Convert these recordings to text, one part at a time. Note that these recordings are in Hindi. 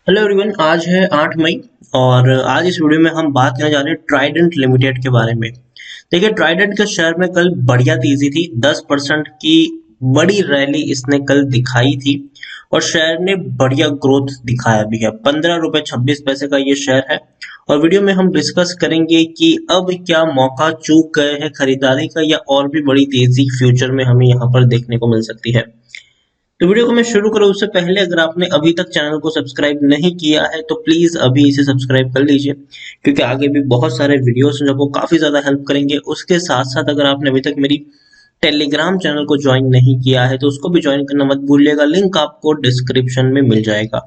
हेलो एवरीवन, आज है 8 मई और आज इस वीडियो में हम बात करने जा रहे हैं ट्राइडेंट लिमिटेड के बारे में। देखिए, ट्राइडेंट के शेयर में कल बढ़िया तेजी थी। 10% की बड़ी रैली इसने कल दिखाई थी और शेयर ने बढ़िया ग्रोथ दिखाया भी है। 15 रुपए 26 पैसे का ये शेयर है और वीडियो में हम डिस्कस करेंगे कि अब क्या मौका चूक गए हैं खरीदारी का या और भी बड़ी तेजी फ्यूचर में हमें यहाँ पर देखने को मिल सकती है। तो वीडियो को मैं शुरू करूँ उससे पहले अगर आपने अभी तक चैनल को सब्सक्राइब नहीं किया है तो प्लीज अभी इसे सब्सक्राइब कर लीजिए, क्योंकि आगे भी बहुत सारे वीडियोस हैं जो आपको काफी ज्यादा हेल्प करेंगे। उसके साथ साथ अगर आपने अभी तक मेरी टेलीग्राम चैनल को ज्वाइन नहीं किया है तो उसको भी ज्वाइन करना मत भूलिएगा, लिंक आपको डिस्क्रिप्शन में मिल जाएगा।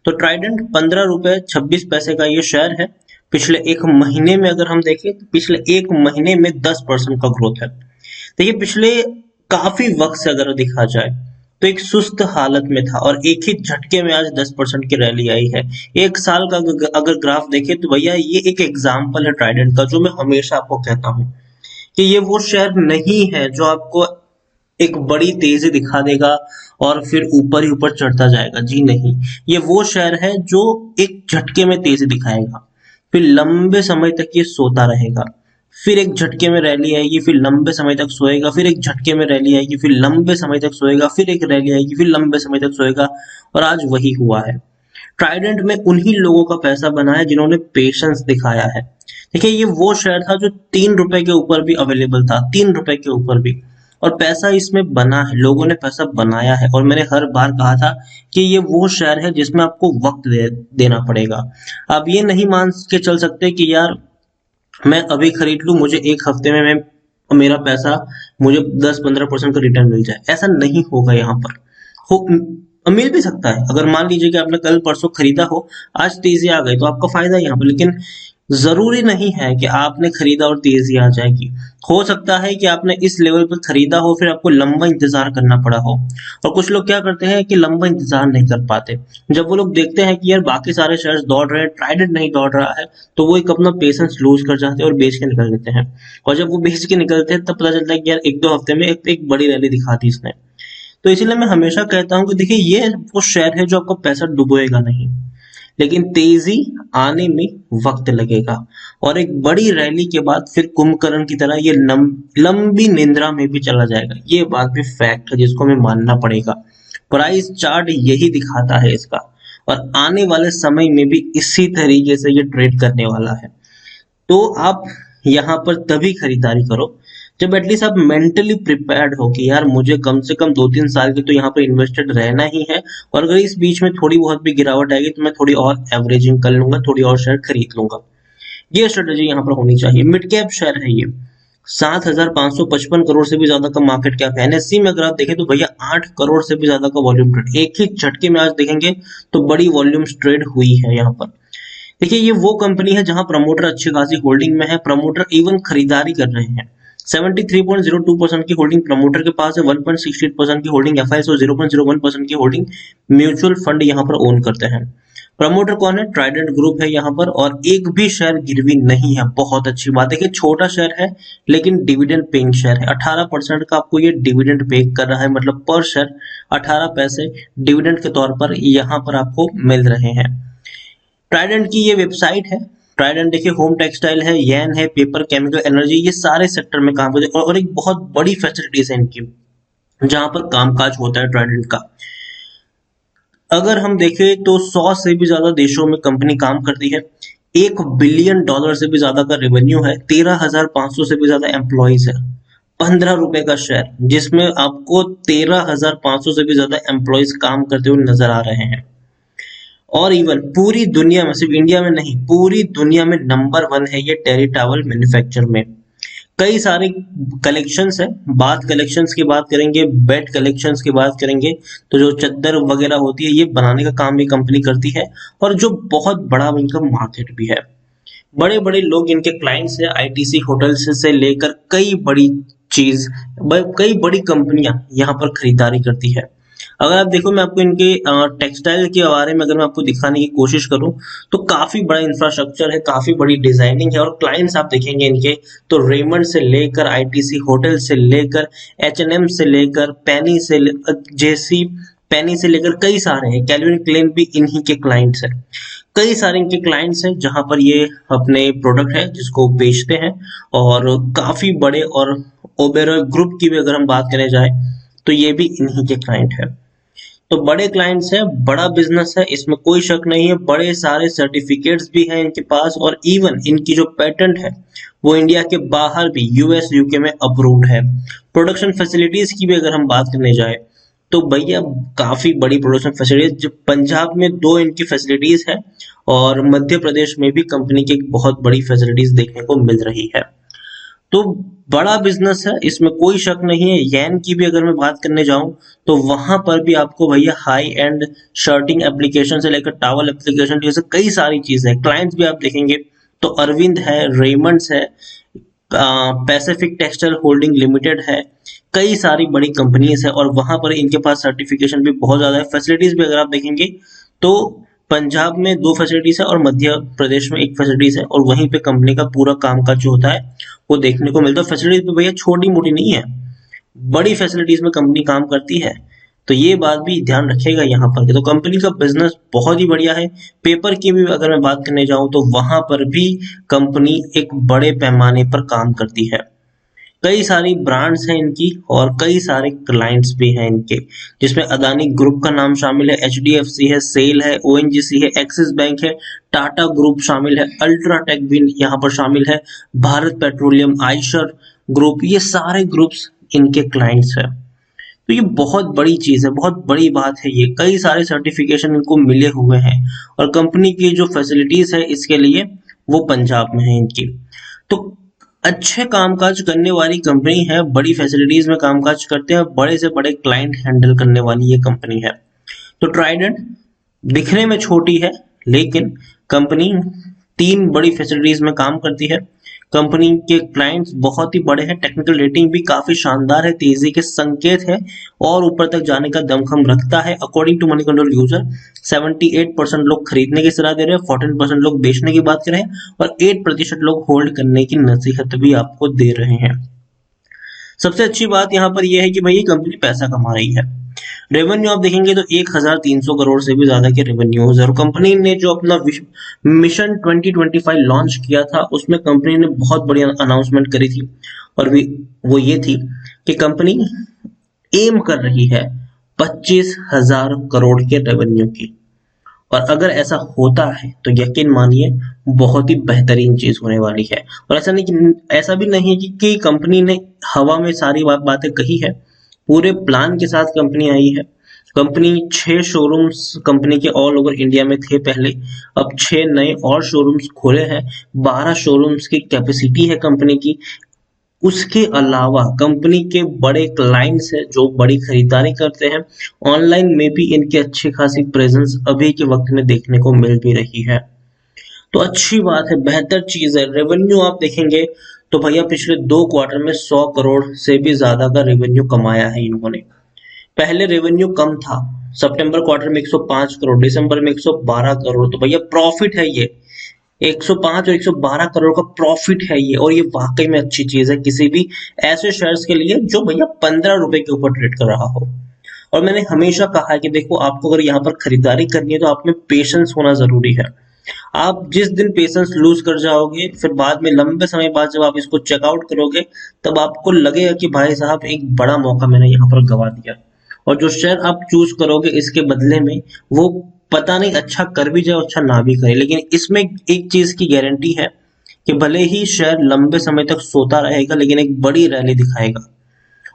तो ट्राइडेंट 15 रुपए 26 पैसे का ये शेयर है। पिछले एक महीने में अगर हम देखें तो पिछले एक महीने में 10% का ग्रोथ है। देखिए, पिछले काफी वक्त से अगर देखा जाए तो एक सुस्त हालत में था और एक ही झटके में आज 10% की रैली आई है। एक साल का अगर ग्राफ देखें तो भैया ये एक एग्जाम्पल है ट्राइडेंट का, जो मैं हमेशा आपको कहता हूँ कि ये वो शेयर नहीं है जो आपको एक बड़ी तेजी दिखा देगा और फिर ऊपर ही ऊपर चढ़ता जाएगा। जी नहीं, ये वो शेयर है जो एक झटके में तेजी दिखाएगा, फिर लंबे समय तक ये सोता रहेगा, फिर एक झटके में रैली आएगी, फिर लंबे समय तक सोएगा, फिर एक झटके में रैली आएगी, फिर लंबे समय तक सोएगा, फिर एक रैली आएगी, फिर लंबे समय तक सोएगा। और आज वही हुआ है। ट्राइडेंट में उन्हीं लोगों का पैसा बना है जिन्होंने पेशेंस दिखाया है। देखिए, ये वो शेयर था जो 3 रुपए के ऊपर भी अवेलेबल था, 3 रुपए के ऊपर भी, और पैसा इसमें बना है, लोगों ने पैसा बनाया है। और मैंने हर बार कहा था कि ये वो शेयर है जिसमें आपको वक्त देना पड़ेगा। आप ये नहीं मान के चल सकते कि यार मैं अभी खरीद लूं, मुझे एक हफ्ते में मैं मेरा पैसा मुझे 10-15% का रिटर्न मिल जाए। ऐसा नहीं होगा यहाँ पर। हो मिल भी सकता है, अगर मान लीजिए कि आपने कल परसों खरीदा हो, आज तेजी आ गई तो आपका फायदा है यहाँ पर, लेकिन जरूरी नहीं है कि आपने खरीदा और तेजी आ जाएगी। हो सकता है कि आपने इस लेवल पर खरीदा हो फिर आपको लंबा इंतजार करना पड़ा हो। और कुछ लोग क्या करते हैं कि लंबा इंतजार नहीं कर पाते। जब वो लोग देखते हैं कि यार बाकी सारे शेयर्स दौड़ रहे हैं, ट्राइडेंट नहीं दौड़ रहा है, तो वो एक अपना पेशेंस लूज कर जाते हैं और बेच के निकल देते हैं। और जब वो बेच के निकलते हैं तब पता चलता है कि यार एक दो हफ्ते में एक बड़ी रैली दिखा दी इसने। तो इसीलिए मैं हमेशा कहता हूँ कि देखिए, ये वो शेयर है जो आपका पैसा डुबोएगा नहीं, लेकिन तेजी आने में वक्त लगेगा। और एक बड़ी रैली के बाद फिर कुंभकर्ण की तरह ये लंबी निंद्रा में भी चला जाएगा। ये बात भी फैक्ट है जिसको हमें मानना पड़ेगा। प्राइस चार्ट यही दिखाता है इसका, और आने वाले समय में भी इसी तरीके से ये ट्रेड करने वाला है। तो आप यहाँ पर तभी खरीदारी करो जब एटलीस्ट आप मेंटली प्रिपेयर्ड हो कि यार मुझे कम से कम 2-3 साल की तो यहाँ पर इन्वेस्टेड रहना ही है, और अगर इस बीच में थोड़ी बहुत भी गिरावट आएगी तो मैं थोड़ी और एवरेजिंग कर लूंगा, थोड़ी और शेयर खरीद लूंगा। ये स्ट्रेटेजी यहाँ पर होनी चाहिए। मिड कैप शेयर है ये। 7,555 करोड़ से भी ज्यादा का मार्केट कैप है। एनएससी में अगर आप देखें तो भैया 8 करोड़ से भी ज्यादा का वॉल्यूम ट्रेड एक ही झटके में आज देखेंगे तो बड़ी वॉल्यूम ट्रेड हुई है यहाँ पर। देखिए, ये वो कंपनी है जहां प्रमोटर अच्छी खासी होल्डिंग में है, प्रमोटर इवन खरीदारी कर रहे हैं। 73.02% की होल्डिंग प्रमोटर के पास है, 1.68% की होल्डिंग एफआईएस और 0.01% की होल्डिंग म्यूचुअल फंड यहाँ पर ओन करते हैं। प्रमोटर कौन है? ट्राइडेंट ग्रुप है यहाँ पर, और एक भी शेयर गिरवी नहीं है। बहुत अच्छी बात है कि छोटा शेयर है लेकिन डिविडेंड पेइंग शेयर है। 18% का आपको ये डिविडेंड पे कर रहा है, मतलब पर शेयर 18 पैसे डिविडेंड के तौर पर यहाँ पर आपको मिल रहे हैं। ट्राइडेंट की ये वेबसाइट है। ट्राइडेंट देखिए, होम टेक्सटाइल है, येन है, पेपर, केमिकल, एनर्जी, ये सारे सेक्टर में काम करते हैं और एक बहुत बड़ी फैसिलिटीज है इनकी जहां पर कामकाज होता है ट्राइडेंट का। अगर हम देखें तो 100 से भी ज्यादा देशों में कंपनी काम करती है। $1 बिलियन से भी ज्यादा का रेवेन्यू है, 13,500 से भी ज्यादा एम्प्लॉइज है। 15 रुपए का शेयर जिसमें आपको 13,500 से भी ज्यादा एम्प्लॉइज काम करते हुए नजर आ रहे हैं। और इवन पूरी दुनिया में, सिर्फ इंडिया में नहीं, पूरी दुनिया में नंबर 1 है ये टेरी टावल मैन्युफैक्चर में। कई सारे कलेक्शंस है। बात कलेक्शंस की बात करेंगे, बेड कलेक्शंस की बात करेंगे, तो जो चादर वगैरह होती है ये बनाने का काम भी कंपनी करती है, और जो बहुत बड़ा इनका मार्केट भी है। बड़े बड़े लोग इनके क्लाइंट्स है, आईटीसी होटल से लेकर कई बड़ी चीज, कई बड़ी कंपनियां यहाँ पर खरीदारी करती है। अगर आप देखो, मैं आपको इनके टेक्सटाइल के बारे में अगर मैं आपको दिखाने की कोशिश करूं तो काफी बड़ा इंफ्रास्ट्रक्चर है, काफी बड़ी डिजाइनिंग है, और क्लाइंट्स आप देखेंगे इनके तो रेमंड से लेकर आईटीसी होटल से लेकर एच एंड एम से लेकर पेनी से जेसी पेनी से लेकर कई सारे हैं, कैल्विन क्लेन भी इन्हीं के क्लाइंट्स हैं। कई सारे इनके क्लाइंट्स हैं जहां पर ये अपने प्रोडक्ट है जिसको बेचते हैं, और काफी बड़े, और ओबेरॉय ग्रुप की भी अगर हम बात करें जाए तो ये भी इन्हीं के क्लाइंट है। तो बड़े क्लाइंट्स हैं, बड़ा बिजनेस है, इसमें कोई शक नहीं है। बड़े सारे सर्टिफिकेट्स भी हैं इनके पास, और इवन इनकी जो पेटेंट है वो इंडिया के बाहर भी यूएस यूके में अप्रूव्ड है। प्रोडक्शन फैसिलिटीज की भी अगर हम बात करने जाए तो भैया काफी बड़ी प्रोडक्शन फैसिलिटीज, जो पंजाब में 2 इनकी फैसिलिटीज है, और मध्य प्रदेश में भी कंपनी की बहुत बड़ी फैसिलिटीज देखने को मिल रही है। तो बड़ा बिजनेस है, इसमें कोई शक नहीं है। येन की भी अगर मैं बात करने जाऊं तो वहां पर भी आपको भैया हाई एंड शर्टिंग एप्लीकेशन से लेकर टावल एप्लीकेशन जैसे कई सारी चीजें हैं। क्लाइंट्स भी आप देखेंगे तो अरविंद है, रेमंड्स है, पैसिफिक टेक्सटाइल होल्डिंग लिमिटेड है, कई सारी बड़ी कंपनीज है, और वहां पर इनके पास सर्टिफिकेशन भी बहुत ज्यादा है। फैसिलिटीज भी अगर आप देखेंगे तो पंजाब में 2 फैसिलिटीज है और मध्य प्रदेश में 1 फैसिलिटीज है, और वहीं पे कंपनी का पूरा कामकाज जो होता है वो देखने को मिलता है। फैसिलिटीज भी भैया छोटी मोटी नहीं है, बड़ी फैसिलिटीज में कंपनी काम करती है। तो ये बात भी ध्यान रखिएगा यहाँ पर कि तो कंपनी का बिजनेस बहुत ही बढ़िया है। पेपर की भी अगर मैं बात करने जाऊं तो वहां पर भी कंपनी एक बड़े पैमाने पर काम करती है। कई सारी ब्रांड्स हैं इनकी, और कई सारे क्लाइंट्स भी हैं इनके, जिसमें अदानी ग्रुप का नाम शामिल है, एचडीएफसी है, सेल है, ओएनजीसी है, एक्सिस बैंक है, टाटा ग्रुप शामिल है, अल्ट्राटेक भी यहाँ पर शामिल है, भारत पेट्रोलियम, आइशर ग्रुप, ये सारे ग्रुप्स इनके क्लाइंट्स है। तो ये बहुत बड़ी चीज है, बहुत बड़ी बात है। ये कई सारे सर्टिफिकेशन इनको मिले हुए हैं, और कंपनी की जो फैसिलिटीज है इसके लिए वो पंजाब में है इनकी। तो अच्छे कामकाज करने वाली कंपनी है, बड़ी फैसिलिटीज में कामकाज करते हैं, बड़े से बड़े क्लाइंट हैंडल करने वाली ये कंपनी है। तो ट्राइडेंट दिखने में छोटी है, लेकिन कंपनी 3 बड़ी फैसिलिटीज में काम करती है। कंपनी के क्लाइंट्स बहुत ही बड़े हैं, टेक्निकल रेटिंग भी काफी शानदार है, तेजी के संकेत है, और ऊपर तक जाने का दमखम रखता है। According to Moneycontrol user 78% लोग खरीदने की सलाह दे रहे हैं, 14% लोग बेचने की बात कर रहे हैं, और 8% लोग होल्ड करने की नसीहत भी आपको दे रहे हैं। सबसे अच्छी बात यहाँ पर यह है कि भाई ये कंपनी पैसा कमा रही है। रेवेन्यू आप देखेंगे तो 1300 करोड़ से भी ज्यादा के रेवेन्यूज है, और कंपनी ने जो अपना मिशन 2025 लॉन्च किया था उसमें कंपनी ने बहुत बड़ी अनाउंसमेंट करी थी, और वो ये थी कि कंपनी एम कर रही है 25,000 करोड़ के रेवेन्यू की। और अगर ऐसा होता है तो यकीन मानिए बहुत ही बेहतरीन चीज होने वाली है। और ऐसा भी नहीं है कि कंपनी ने हवा में सारी बातें कही है, पूरे प्लान के साथ कंपनी आई है। कंपनी 6 शोरूम्स कंपनी के ऑल ओवर इंडिया में थे पहले, अब 6 नए और शोरूम्स खोले हैं, 12 शोरूम्स की कैपेसिटी है कंपनी की। उसके अलावा कंपनी के बड़े क्लाइंट्स हैं जो बड़ी खरीदारी करते हैं, ऑनलाइन में भी इनकी अच्छी खासी प्रेजेंस अभी के वक्त में देखने को मिल भी रही है। तो अच्छी बात है, बेहतर चीज है। रेवेन्यू आप देखेंगे तो भैया पिछले 2 क्वार्टर में 100 करोड़ से भी ज्यादा का रेवेन्यू कमाया है इन्होंने। पहले रेवेन्यू कम था, सितंबर क्वार्टर में 105 करोड़, दिसंबर में 112 करोड़। तो भैया प्रॉफिट है ये, 105 और 112 करोड़ का प्रॉफिट है ये, और ये वाकई में अच्छी चीज है किसी भी ऐसे शेयर्स के लिए जो भैया 15 रुपए के ऊपर ट्रेड कर रहा हो। और मैंने हमेशा कहा है कि देखो, आपको अगर यहाँ पर खरीदारी करनी है तो आप में पेशेंस होना जरूरी है। आप जिस दिन पेशेंस लूज कर जाओगे, फिर बाद में लंबे समय बाद जब आप इसको चेकआउट करोगे तब आपको लगेगा कि भाई साहब एक बड़ा मौका मैंने यहाँ पर गवा दिया। और जो शेयर आप चूज करोगे इसके बदले में वो पता नहीं अच्छा कर भी जाए, अच्छा ना भी करे, लेकिन इसमें एक चीज की गारंटी है कि भले ही शेयर लंबे समय तक सोता रहेगा लेकिन एक बड़ी रैली दिखाएगा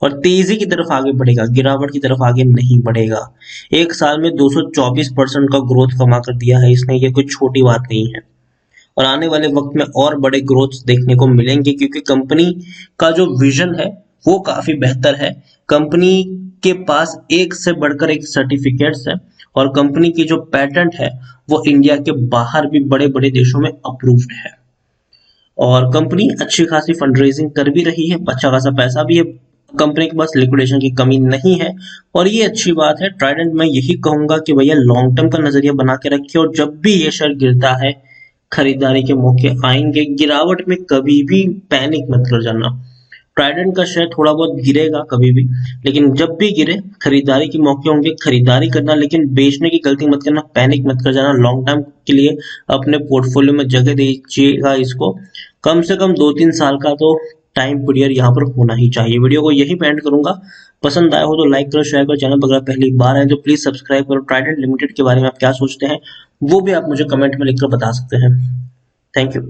और तेजी की तरफ आगे बढ़ेगा, गिरावट की तरफ आगे नहीं बढ़ेगा। एक साल में 224% का ग्रोथ कमा कर दिया है इसने, ये कोई छोटी बात नहीं है। और आने वाले वक्त में और बड़े ग्रोथ देखने को मिलेंगे, क्योंकि कंपनी का जो विजन है वो काफी बेहतर है। कंपनी के पास एक से बढ़कर एक सर्टिफिकेट्स है, और कंपनी की जो पेटेंट है वो इंडिया के बाहर भी बड़े बड़े देशों में अप्रूव्ड है। और कंपनी अच्छी खासी फंड रेजिंग कर भी रही है, अच्छा खासा पैसा भी है, कंपनी के पास लिक्विडेशन की कमी नहीं है, और ये अच्छी बात है। ट्राइडेंट मैं यही कहूंगा कि भैया लॉन्ग टर्म का नजरिया बना के रखिए, और जब भी ये शेयर गिरता है खरीदारी के मौके आएंगे। गिरावट में कभी भी पैनिक मत कर जाना, ट्राइडेंट का शेयर थोड़ा बहुत गिरेगा कभी भी, लेकिन जब भी गिरे खरीदारी के मौके होंगे, खरीदारी करना, लेकिन बेचने की गलती मत करना, पैनिक मत कर जाना। लॉन्ग टर्म के लिए अपने पोर्टफोलियो में जगह दीजिएगा इसको। कम से कम 2-3 साल का तो टाइम पीरियड यहाँ पर होना ही चाहिए। वीडियो को यही एंड करूंगा। पसंद आया हो तो लाइक करो, शेयर करो। चैनल पर अगर पहली बार आए तो प्लीज सब्सक्राइब करो। ट्राइडेंट लिमिटेड के बारे में आप क्या सोचते हैं वो भी आप मुझे कमेंट में लिखकर बता सकते हैं। Thank you.